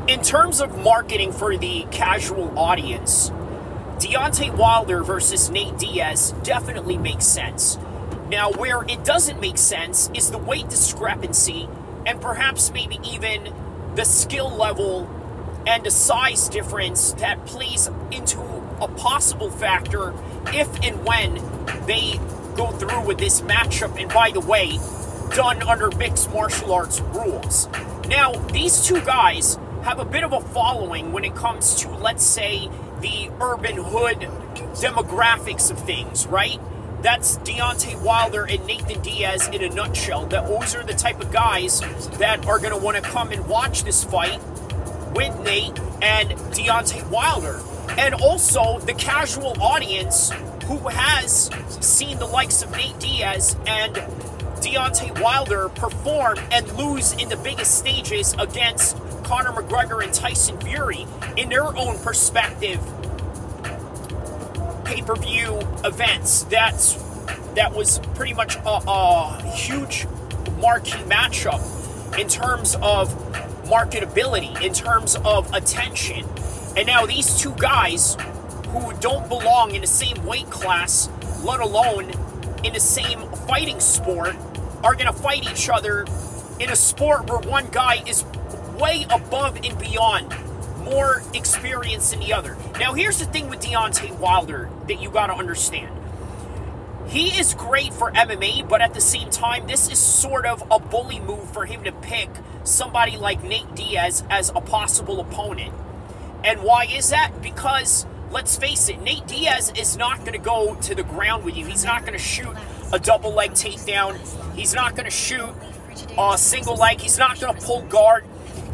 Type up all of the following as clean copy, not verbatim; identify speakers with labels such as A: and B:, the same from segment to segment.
A: In terms of marketing for the casual audience, Deontay Wilder versus Nate Diaz definitely makes sense. Now, where it doesn't make sense is the weight discrepancy and perhaps maybe even the skill level and the size difference that plays into a possible factor if and when they go through with this matchup. And by the way, done under mixed martial arts rules. Now, these two guys have a bit of a following when it comes to, let's say, the urban hood demographics of things, right? That's Deontay Wilder and Nathan Diaz in a nutshell. Those are the type of guys that are going to want to come and watch this fight with Nate and Deontay Wilder. And also the casual audience who has seen the likes of Nate Diaz and Deontay Wilder perform and lose in the biggest stages against Conor McGregor and Tyson Fury in their own perspective pay-per-view events. That was pretty much a huge marquee matchup in terms of marketability, in terms of attention. And now these two guys who don't belong in the same weight class, let alone in the same fighting sport, are going to fight each other in a sport where one guy is way above and beyond, more experience than the other. Now, here's the thing with Deontay Wilder that you got to understand. He is great for MMA, but at the same time, this is sort of a bully move for him to pick somebody like Nate Diaz as a possible opponent. And why is that? Because, let's face it, Nate Diaz is not going to go to the ground with you. He's not going to shoot a double leg takedown. He's not going to shoot a single leg. He's not going to pull guard.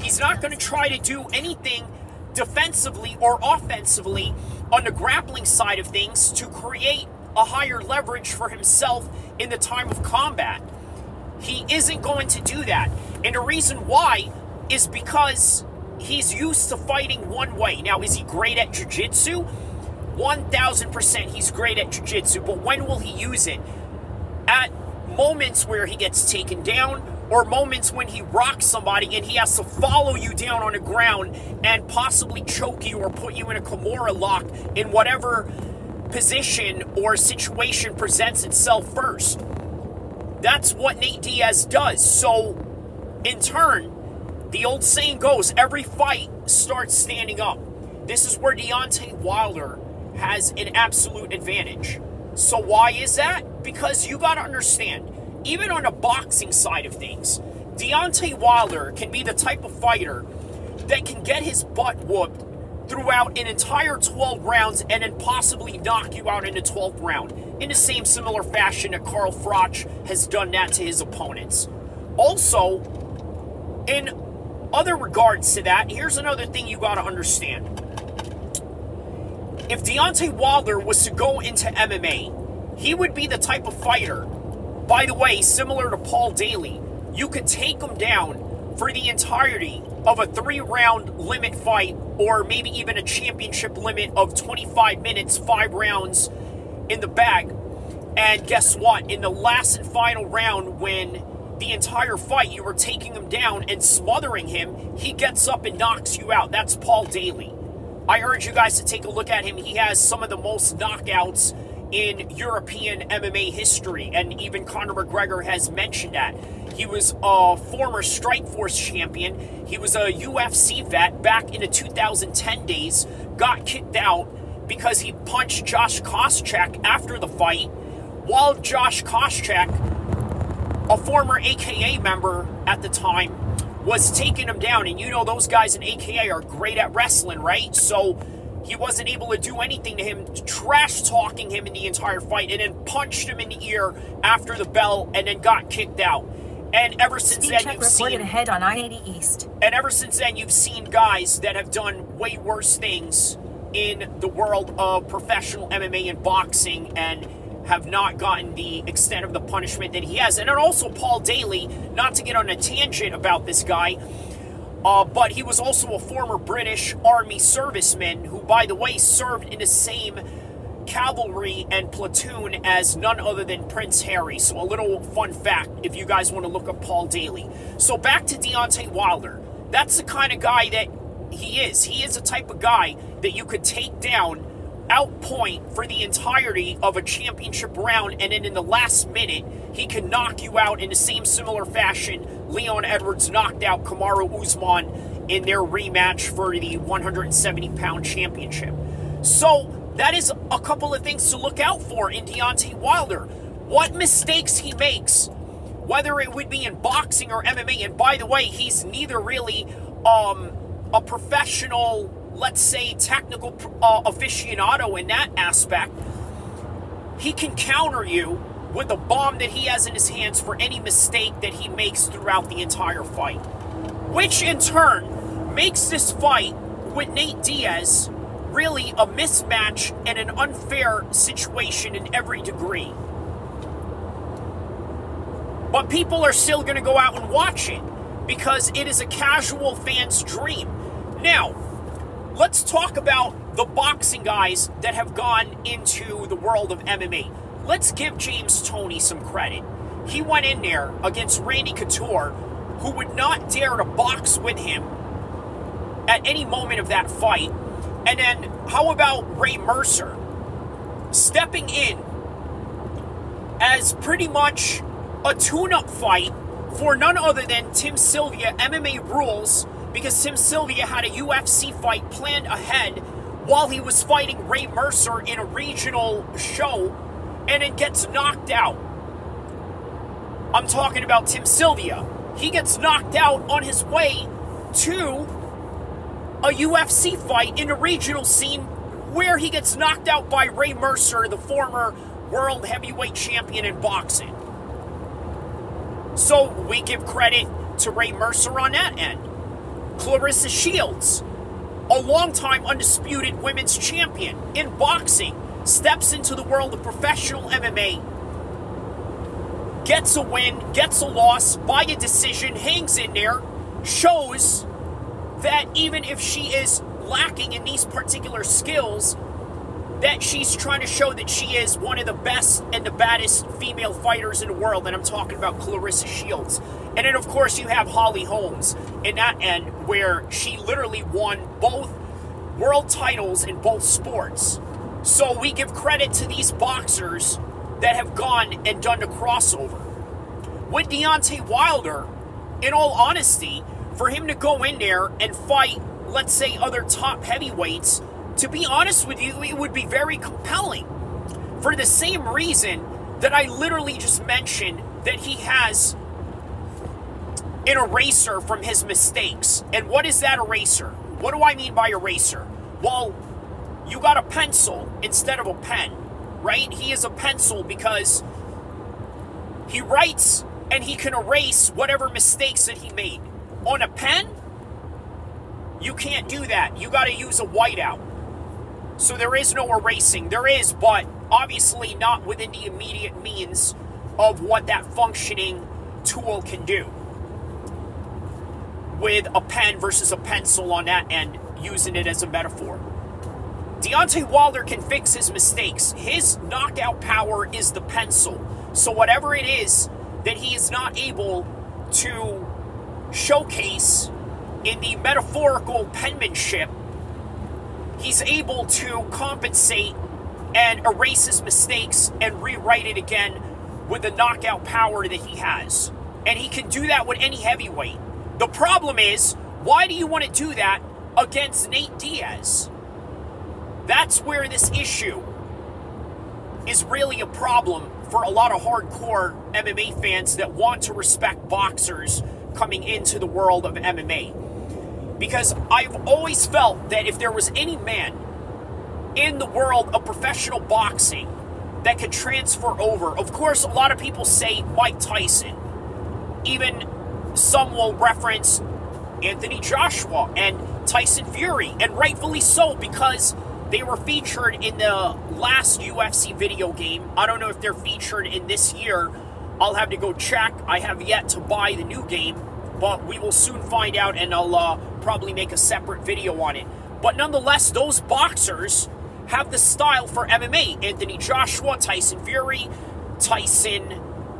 A: He's not going to try to do anything defensively or offensively on the grappling side of things to create a higher leverage for himself in the time of combat. He isn't going to do that. And the reason why is because he's used to fighting one way. Now, is he great at jiu-jitsu? 1,000% he's great at jiu-jitsu, but when will he use it? At moments where he gets taken down, or moments when he rocks somebody and he has to follow you down on the ground and possibly choke you or put you in a Kimura lock in whatever position or situation presents itself first. That's what Nate Diaz does. So, in turn, the old saying goes, every fight starts standing up. This is where Deontay Wilder has an absolute advantage. So why is that? Because you got to understand, even on the boxing side of things, Deontay Wilder can be the type of fighter that can get his butt whooped throughout an entire 12 rounds and then possibly knock you out in the 12th round in the same similar fashion that Carl Froch has done that to his opponents. Also, in other regards to that, here's another thing you got to understand. If Deontay Wilder was to go into MMA, he would be the type of fighter, by the way, similar to Paul Daly, you could take him down for the entirety of a 3-round limit fight, or maybe even a championship limit of 25 minutes, 5 rounds in the bag. And guess what? In the last and final round, when the entire fight you were taking him down and smothering him, he gets up and knocks you out. That's Paul Daly. I urge you guys to take a look at him. He has some of the most knockouts in European MMA history, and even Conor McGregor has mentioned that. He was a former Strikeforce champion. He was a UFC vet back in the 2010 days, got kicked out because he punched Josh Koscheck after the fight, while Josh Koscheck, a former AKA member at the time, was taking him down. And you know those guys in AKA are great at wrestling, right? So he wasn't able to do anything to him, trash-talking him in the entire fight, and then punched him in the ear after the bell, and then got kicked out. And ever since then, you've seen
B: ahead on I-80 East.
A: And ever since then, you've seen guys that have done way worse things in the world of professional MMA and boxing, and have not gotten the extent of the punishment that he has. And then also Paul Daly, not to get on a tangent about this guy, but he was also a former British Army serviceman who, by the way, served in the same cavalry and platoon as none other than Prince Harry. So a little fun fact if you guys want to look up Paul Daly. So back to Deontay Wilder. That's the kind of guy that he is. He is a type of guy that you could take down, outpoint for the entirety of a championship round, and then in the last minute, he can knock you out in the same similar fashion Leon Edwards knocked out Kamaru Usman in their rematch for the 170-pound championship. So that is a couple of things to look out for in Deontay Wilder. What mistakes he makes, whether it would be in boxing or MMA, and by the way, he's neither really a professional, let's say, technical aficionado in that aspect. He can counter you with the bomb that he has in his hands for any mistake that he makes throughout the entire fight, which in turn makes this fight with Nate Diaz really a mismatch and an unfair situation in every degree. But people are still going to go out and watch it because it is a casual fan's dream. Now, let's talk about the boxing guys that have gone into the world of MMA. Let's give James Toney some credit. He went in there against Randy Couture, who would not dare to box with him at any moment of that fight. And then, how about Ray Mercer stepping in as pretty much a tune-up fight for none other than Tim Sylvia, MMA Rules, because Tim Sylvia had a UFC fight planned ahead while he was fighting Ray Mercer in a regional show, and it gets knocked out. I'm talking about Tim Sylvia. He gets knocked out on his way to a UFC fight in a regional scene where he gets knocked out by Ray Mercer, the former world heavyweight champion in boxing. So we give credit to Ray Mercer on that end. Clarissa Shields, a longtime undisputed women's champion in boxing, steps into the world of professional MMA, gets a win, gets a loss by a decision, hangs in there, shows that even if she is lacking in these particular skills, that she's trying to show that she is one of the best and the baddest female fighters in the world, and I'm talking about Clarissa Shields. And then, of course, you have Holly Holmes in that end, where she literally won both world titles in both sports. So we give credit to these boxers that have gone and done the crossover. With Deontay Wilder, in all honesty, for him to go in there and fight, let's say, other top heavyweights, to be honest with you, it would be very compelling. For the same reason that I literally just mentioned that he has an eraser from his mistakes. And what is that eraser? What do I mean by eraser? Well, you got a pencil instead of a pen, right? He is a pencil because he writes and he can erase whatever mistakes that he made. On a pen, you can't do that. You got to use a whiteout. So there is no erasing. There is, but obviously not within the immediate means of what that functioning tool can do. With a pen versus a pencil on that end, using it as a metaphor. Deontay Wilder can fix his mistakes. His knockout power is the pencil. So whatever it is that he is not able to showcase in the metaphorical penmanship, he's able to compensate and erase his mistakes and rewrite it again with the knockout power that he has. And he can do that with any heavyweight. The problem is, why do you want to do that against Nate Diaz? That's where this issue is really a problem for a lot of hardcore MMA fans that want to respect boxers coming into the world of MMA. Because I've always felt that if there was any man in the world of professional boxing that could transfer over, of course, a lot of people say Mike Tyson. Even some will reference Anthony Joshua and Tyson Fury, and rightfully so, because they were featured in the last UFC video game. I don't know if they're featured in this year. I'll have to go check. I have yet to buy the new game, but we will soon find out, and I'll probably make a separate video on it. But nonetheless, those boxers have the style for MMA. Anthony Joshua, Tyson Fury,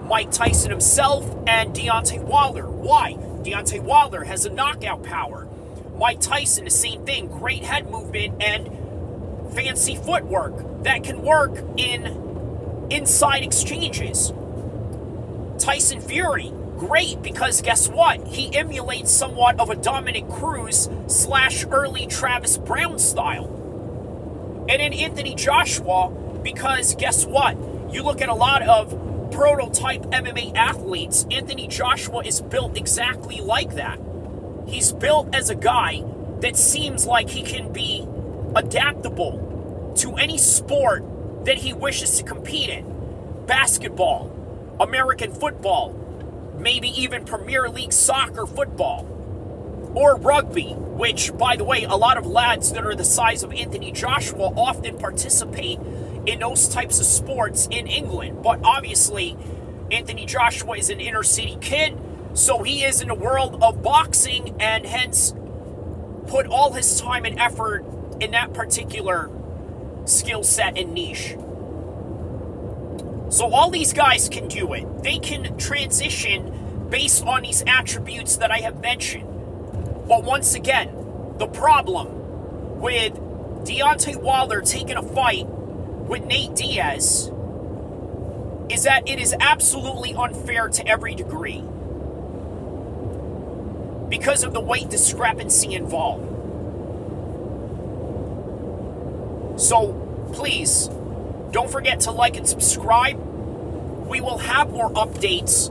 A: Mike Tyson himself, and Deontay Wilder. Why? Deontay Wilder has a knockout power. Mike Tyson, the same thing. Great head movement and fancy footwork that can work in inside exchanges. Tyson Fury, great, because guess what? He emulates somewhat of a Dominic Cruz / early Travis Brown style. And then Anthony Joshua, because guess what? You look at a lot of prototype MMA athletes, Anthony Joshua is built exactly like that. He's built as a guy that seems like he can be adaptable to any sport that he wishes to compete in. Basketball, American football, maybe even Premier League soccer football, or rugby, which, by the way, a lot of lads that are the size of Anthony Joshua often participate in those types of sports in England. But obviously, Anthony Joshua is an inner city kid, so he is in the world of boxing and hence put all his time and effort in that particular skill set and niche. So all these guys can do it. They can transition based on these attributes that I have mentioned. But once again, the problem with Deontay Wilder taking a fight with Nate Diaz is that it is absolutely unfair to every degree because of the weight discrepancy involved. So please, don't forget to like and subscribe. We will have more updates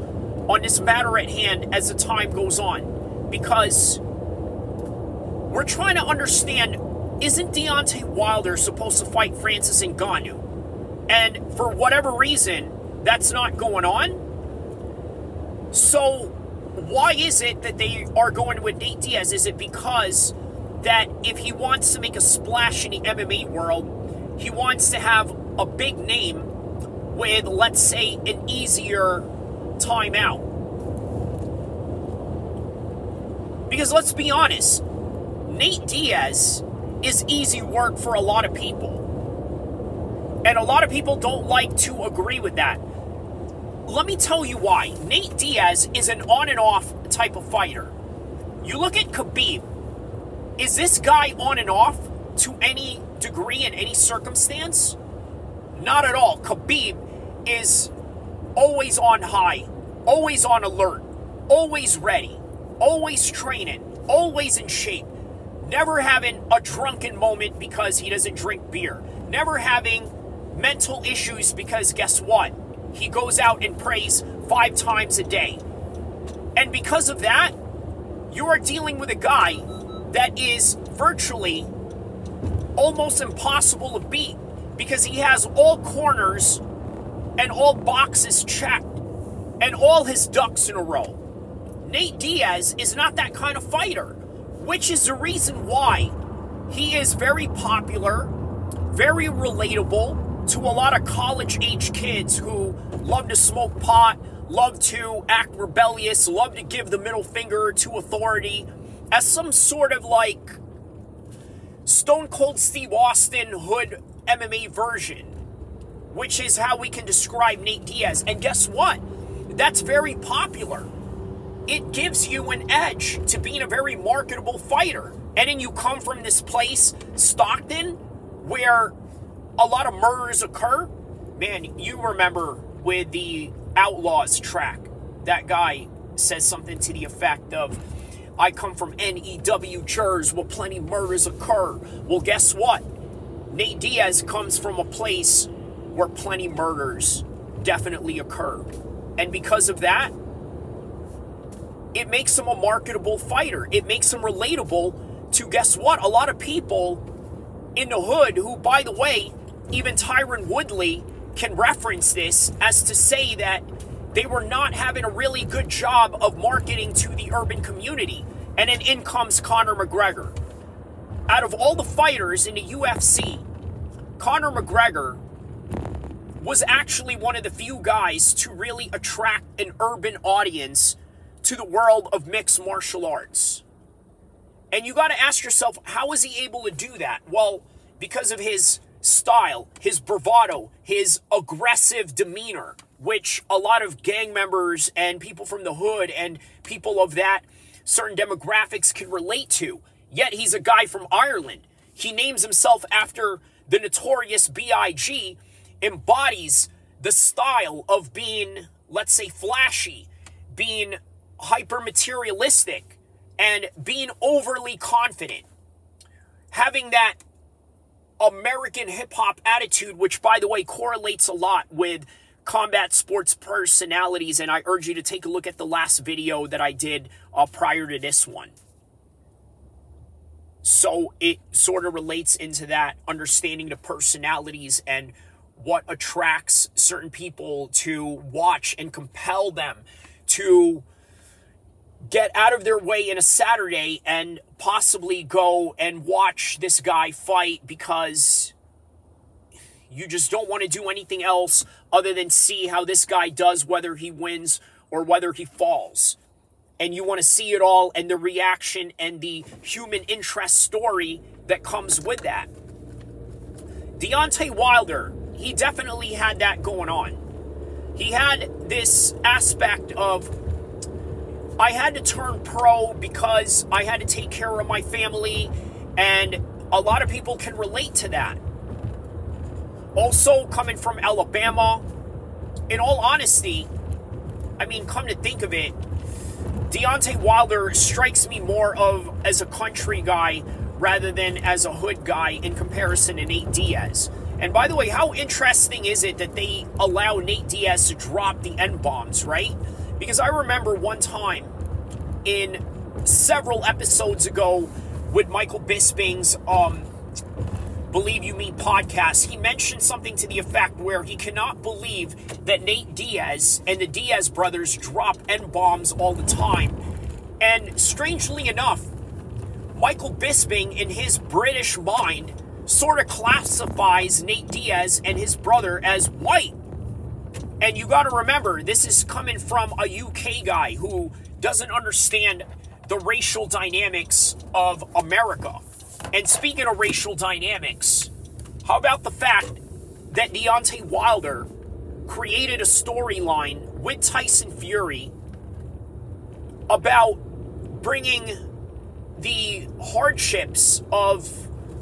A: on this matter at hand as the time goes on, because we're trying to understand, isn't Deontay Wilder supposed to fight Francis Ngannou? And for whatever reason, that's not going on. So why is it that they are going with Nate Diaz? Is it because that if he wants to make a splash in the MMA world, he wants to have a big name with, let's say, an easier time out? Because let's be honest, Nate Diaz is easy work for a lot of people. And a lot of people don't like to agree with that. Let me tell you why. Nate Diaz is an on and off type of fighter. You look at Khabib. Is this guy on and off to any degree in any circumstance? Not at all. Khabib is always on high, always on alert, always ready, always training, always in shape, never having a drunken moment because he doesn't drink beer, never having mental issues because guess what? He goes out and prays 5 times a day. And because of that, you are dealing with a guy that is virtually almost impossible to beat, because he has all corners and all boxes checked and all his ducks in a row. Nate Diaz is not that kind of fighter, which is the reason why he is very popular, very relatable to a lot of college-age kids who love to smoke pot, love to act rebellious, love to give the middle finger to authority as some sort of like Stone Cold Steve Austin hood MMA version, which is how we can describe Nate Diaz. And guess what? That's very popular. It gives you an edge to being a very marketable fighter. And then you come from this place, Stockton, where a lot of murders occur. Man, you remember with the Outlaws track, that guy says something to the effect of, I come from NEW Jersey where plenty murders occur. Well, guess what? Nate Diaz comes from a place where plenty murders definitely occur. And because of that, it makes him a marketable fighter. It makes him relatable to, guess what? A lot of people in the hood who, by the way, even Tyron Woodley can reference this as to say that they were not having a really good job of marketing to the urban community. And then in comes Conor McGregor. Out of all the fighters in the UFC, Conor McGregor was actually one of the few guys to really attract an urban audience to the world of mixed martial arts. And you got to ask yourself, how is he able to do that? Well, because of his style, his bravado, his aggressive demeanor, which a lot of gang members and people from the hood and people of that certain demographics can relate to. Yet he's a guy from Ireland. He names himself after the notorious B.I.G., embodies the style of being, let's say, flashy, being hyper-materialistic, and being overly confident. Having that American hip-hop attitude, which, by the way, correlates a lot with combat sports personalities, and I urge you to take a look at the last video that I did prior to this one. So it sort of relates into that, understanding the personalities and what attracts certain people to watch and compel them to get out of their way in a Saturday and possibly go and watch this guy fight because you just don't want to do anything else other than see how this guy does, whether he wins or whether he falls. And you want to see it all and the reaction and the human interest story that comes with that. Deontay Wilder, he definitely had that going on. He had this aspect of, I had to turn pro because I had to take care of my family, and a lot of people can relate to that. Also, coming from Alabama, in all honesty, I mean, come to think of it, Deontay Wilder strikes me more of as a country guy rather than as a hood guy in comparison to Nate Diaz. And by the way, how interesting is it that they allow Nate Diaz to drop the N-bombs, right? Because I remember one time in several episodes ago with Michael Bisping's Believe You Me podcast, he mentioned something to the effect where he cannot believe that Nate Diaz and the Diaz brothers drop N-bombs all the time. And strangely enough, Michael Bisping, in his British mind, sort of classifies Nate Diaz and his brother as white. And you got to remember, this is coming from a UK guy who doesn't understand the racial dynamics of America. And speaking of racial dynamics, how about the fact that Deontay Wilder created a storyline with Tyson Fury about bringing the hardships of,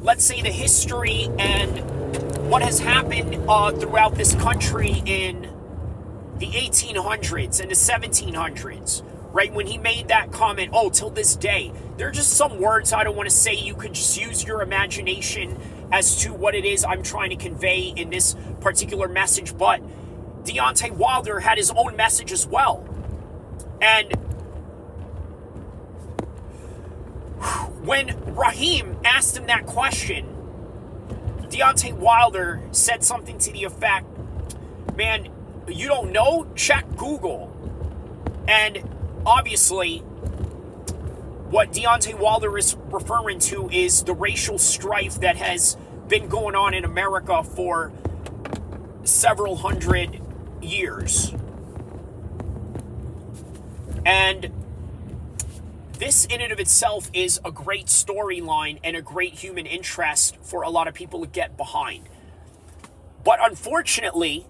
A: let's say, the history and what has happened throughout this country in the 1800s and the 1700s, right? When he made that comment, oh, till this day, there are just some words I don't want to say. You could just use your imagination as to what it is I'm trying to convey in this particular message. But Deontay Wilder had his own message as well. And when Raheem asked him that question, Deontay Wilder said something to the effect, man, you don't know? Check Google. And obviously, what Deontay Wilder is referring to is the racial strife that has been going on in America for several hundred years. And this in and of itself is a great storyline and a great human interest for a lot of people to get behind. But unfortunately,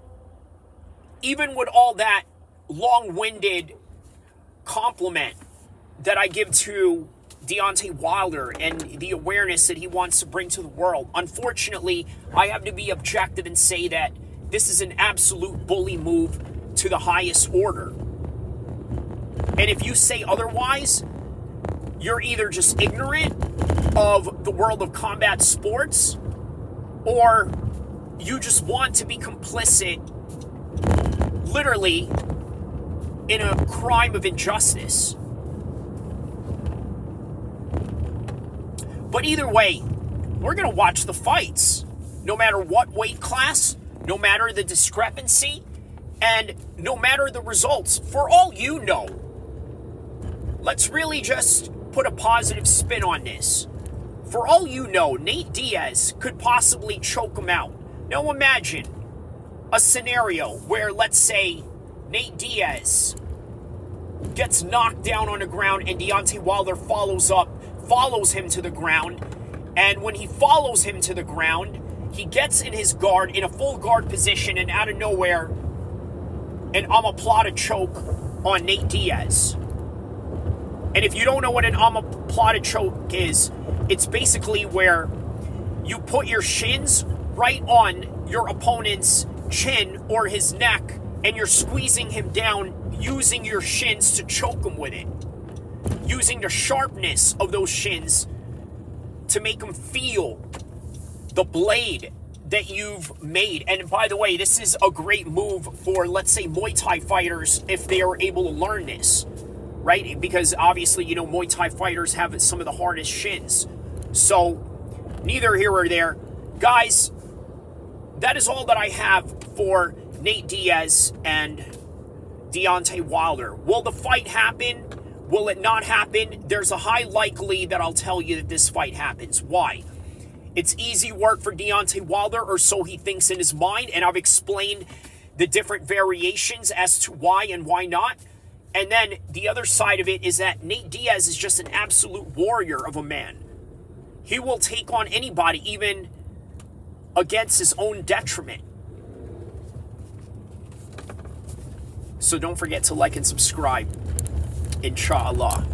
A: even with all that long-winded compliment that I give to Deontay Wilder and the awareness that he wants to bring to the world, unfortunately, I have to be objective and say that this is an absolute bully move to the highest order. And if you say otherwise, you're either just ignorant of the world of combat sports, or you just want to be complicit, literally, in a crime of injustice. But either way, we're going to watch the fights, no matter what weight class, no matter the discrepancy, and no matter the results. For all you know, let's really just put a positive spin on this. For all you know, Nate Diaz could possibly choke him out. Now imagine a scenario where, let's say, Nate Diaz gets knocked down on the ground and Deontay Wilder follows him to the ground. And when he follows him to the ground, he gets in his guard, in a full guard position, and out of nowhere, an omoplata choke on Nate Diaz. And if you don't know what an omoplata choke is, it's basically where you put your shins right on your opponent's chin or his neck, and you're squeezing him down using your shins to choke him with it. Using the sharpness of those shins to make him feel the blade that you've made. And by the way, this is a great move for, let's say, Muay Thai fighters if they are able to learn this, right? Because obviously, you know, Muay Thai fighters have some of the hardest shins. So, neither here or there. Guys, that is all that I have for Nate Diaz and Deontay Wilder. Will the fight happen? Will it not happen? There's a high likely that I'll tell you that this fight happens. Why? It's easy work for Deontay Wilder, or so he thinks in his mind, and I've explained the different variations as to why and why not. And then the other side of it is that Nate Diaz is just an absolute warrior of a man. He will take on anybody, even against his own detriment. So don't forget to like and subscribe. Inshallah.